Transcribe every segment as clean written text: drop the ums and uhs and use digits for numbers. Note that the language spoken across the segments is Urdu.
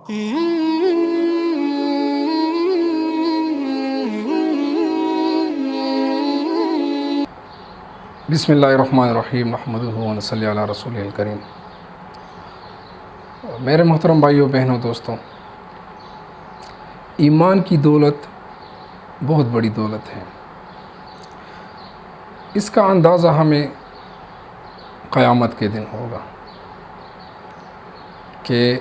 بسم اللہ الرحمن الرحیم نحمدہ و نصلی علی رسول الکریم۔ میرے محترم بھائیوں بہنوں دوستوں، ایمان کی دولت بہت بڑی دولت ہے۔ اس کا اندازہ ہمیں قیامت کے دن ہوگا کہ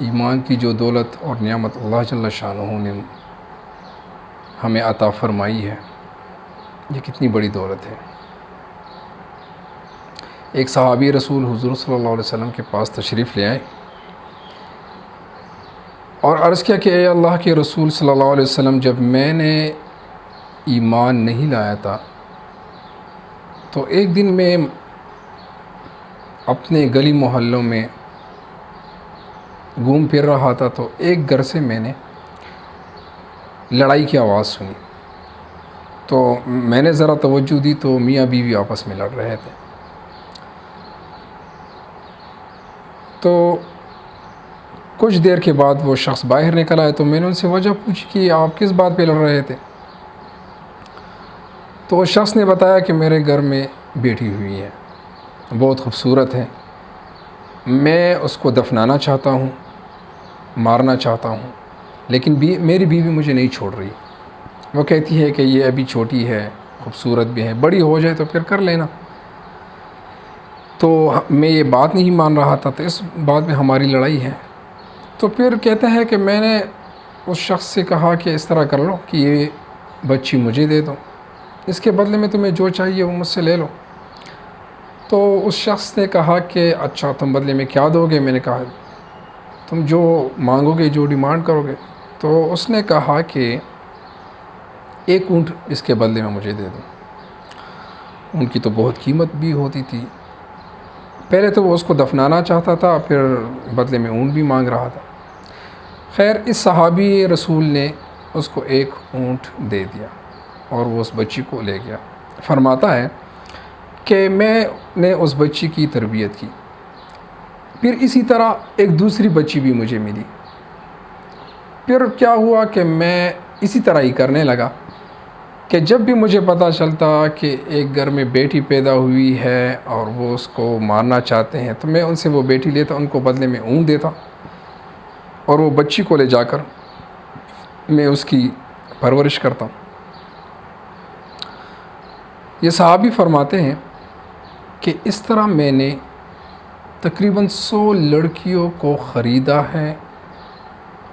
ایمان کی جو دولت اور نعمت اللہ جل شانہ نے ہمیں عطا فرمائی ہے، یہ کتنی بڑی دولت ہے۔ ایک صحابی رسول حضور صلی اللہ علیہ وسلم کے پاس تشریف لے آئے اور عرض کیا کہ اے اللہ کے رسول صلی اللہ علیہ وسلم، جب میں نے ایمان نہیں لایا تھا تو ایک دن میں اپنے گلی محلوں میں گھوم پھر رہا تھا تو ایک گھر سے میں نے لڑائی کی آواز سنی، تو میں نے ذرا توجہ دی تو میاں بیوی آپس میں لڑ رہے تھے۔ تو کچھ دیر کے بعد وہ شخص باہر نکل آئے تو میں نے ان سے وجہ پوچھی کہ آپ کس بات پہ لڑ رہے تھے؟ تو اس شخص نے بتایا کہ میرے گھر میں بیٹی ہوئی ہے، بہت خوبصورت ہے، میں اس کو دفنانا چاہتا ہوں، مارنا چاہتا ہوں، لیکن میری بیوی مجھے نہیں چھوڑ رہی۔ وہ کہتی ہے کہ یہ ابھی چھوٹی ہے، خوبصورت بھی ہے، بڑی ہو جائے تو پھر کر لینا۔ تو میں یہ بات نہیں مان رہا تھا، تو اس بات میں ہماری لڑائی ہے۔ تو پھر کہتا ہے کہ میں نے اس شخص سے کہا کہ اس طرح کر لو کہ یہ بچی مجھے دے دو، اس کے بدلے میں تمہیں جو چاہیے وہ مجھ سے لے لو۔ تو اس شخص نے کہا کہ اچھا تم بدلے میں کیا دو گے؟ میں نے کہا تم جو مانگو گے، جو ڈیمانڈ کرو گے۔ تو اس نے کہا کہ ایک اونٹ اس کے بدلے میں مجھے دے دو۔ ان کی تو بہت قیمت بھی ہوتی تھی، پہلے تو وہ اس کو دفنانا چاہتا تھا، پھر بدلے میں اونٹ بھی مانگ رہا تھا۔ خیر، اس صحابی رسول نے اس کو ایک اونٹ دے دیا اور وہ اس بچی کو لے گیا۔ فرماتا ہے کہ میں نے اس بچی کی تربیت کی، پھر اسی طرح ایک دوسری بچی بھی مجھے ملی۔ پھر کیا ہوا کہ میں اسی طرح ہی کرنے لگا کہ جب بھی مجھے پتہ چلتا کہ ایک گھر میں بیٹی پیدا ہوئی ہے اور وہ اس کو مارنا چاہتے ہیں تو میں ان سے وہ بیٹی لیتا، ان کو بدلے میں اونٹ دیتا اور وہ بچی کو لے جا کر میں اس کی پرورش کرتا۔ یہ صحابی فرماتے ہیں کہ اس طرح میں نے تقریباً 100 لڑکیوں کو خریدا ہے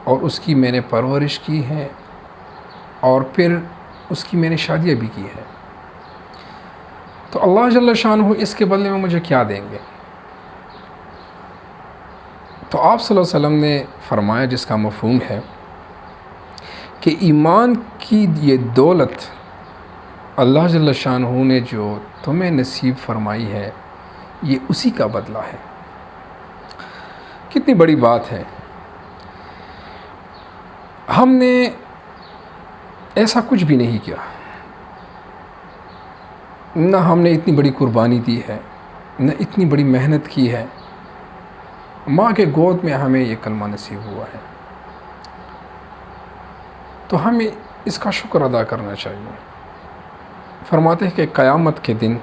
اور اس کی میں نے پرورش کی ہے اور پھر اس کی میں نے شادیاں بھی کی ہے۔ تو اللہ جل شانہ اس کے بدلے میں مجھے کیا دیں گے؟ تو آپ صلی اللہ علیہ وسلم نے فرمایا، جس کا مفہوم ہے کہ ایمان کی یہ دولت اللہ جل شانہ نے جو تمہیں نصیب فرمائی ہے، یہ اسی کا بدلہ ہے۔ کتنی بڑی بات ہے۔ ہم نے ایسا کچھ بھی نہیں کیا، نہ ہم نے اتنی بڑی قربانی دی ہے، نہ اتنی بڑی محنت کی ہے۔ ماں کے گود میں ہمیں یہ کلمہ نصیب ہوا ہے، تو ہمیں اس کا شکر ادا کرنا چاہیے۔ فرماتے ہیں کہ قیامت کے دن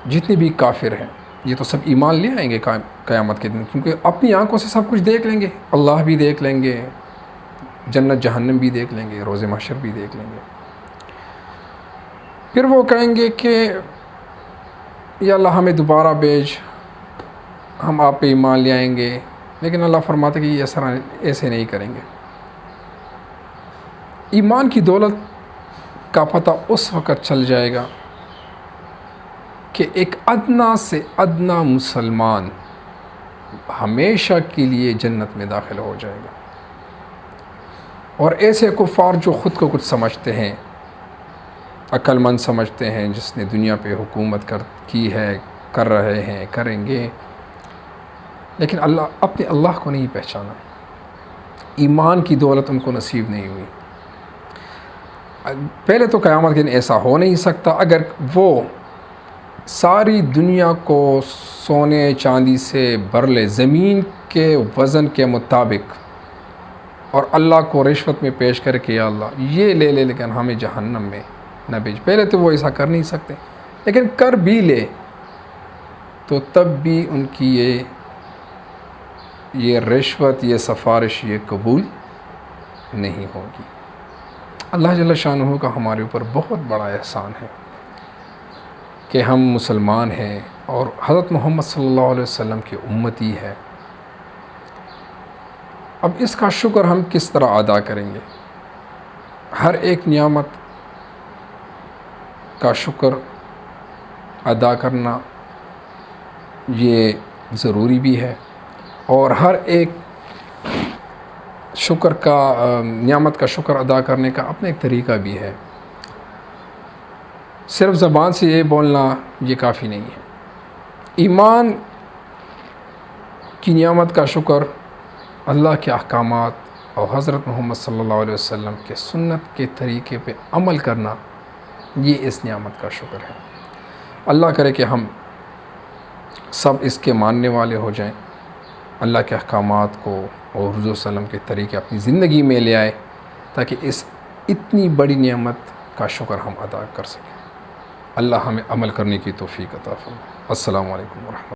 جتنے بھی کافر ہیں یہ تو سب ایمان لے آئیں گے قیامت کے دن، کیونکہ اپنی آنکھوں سے سب کچھ دیکھ لیں گے، اللہ بھی دیکھ لیں گے، جنت جہنم بھی دیکھ لیں گے، روز محشر بھی دیکھ لیں گے۔ پھر وہ کہیں گے کہ یا اللہ ہمیں دوبارہ بھیج، ہم آپ پہ ایمان لے آئیں گے، لیکن اللہ فرماتے کہ یہ ایسے نہیں کریں گے۔ ایمان کی دولت کا پتہ اس وقت چل جائے گا کہ ایک ادنا سے ادنا مسلمان ہمیشہ کے لیے جنت میں داخل ہو جائے گا، اور ایسے کفار جو خود کو کچھ سمجھتے ہیں، عقل مند سمجھتے ہیں، جس نے دنیا پہ حکومت کی ہے، کر رہے ہیں، کریں گے، لیکن اپنے اللہ کو نہیں پہچانا، ایمان کی دولت ان کو نصیب نہیں ہوئی۔ پہلے تو قیامت کے دن ایسا ہو نہیں سکتا اگر وہ ساری دنیا کو سونے چاندی سے بھر لے، زمین کے وزن کے مطابق اور اللہ کو رشوت میں پیش کر کے یا اللہ یہ لے لے لیکن ہمیں جہنم میں نہ بھیج. پہلے تو وہ ایسا کر نہیں سکتے، لیکن کر بھی لے تو تب بھی ان کی یہ رشوت، یہ سفارش، یہ قبول نہیں ہوگی. اللہ جل شانہ کا ہمارے اوپر بہت بڑا احسان ہے کہ ہم مسلمان ہیں اور حضرت محمد صلی اللہ علیہ وسلم کی امتی ہے. اب اس کا شکر ہم کس طرح ادا کریں گے؟ ہر ایک نعمت کا شکر ادا کرنا یہ ضروری بھی ہے، اور ہر ایک شکر کا نعمت کا شکر ادا کرنے کا اپنا ایک طریقہ بھی ہے. صرف زبان سے یہ بولنا یہ کافی نہیں ہے. ایمان کی نعمت کا شکر، اللہ کے احکامات اور حضرت محمد صلی اللہ علیہ وسلم کے سنت کے طریقے پہ عمل کرنا، یہ اس نعمت کا شکر ہے. اللہ کرے کہ ہم سب اس کے ماننے والے ہو جائیں، اللہ کے احکامات کو اور حضور صلی اللہ علیہ وسلم کے طریقے اپنی زندگی میں لے آئے تاکہ اس اتنی بڑی نعمت کا شکر ہم ادا کر سکیں. اللہ ہمیں عمل کرنے کی توفیق عطا فرمائے. السلام علیکم ورحمۃ اللہ.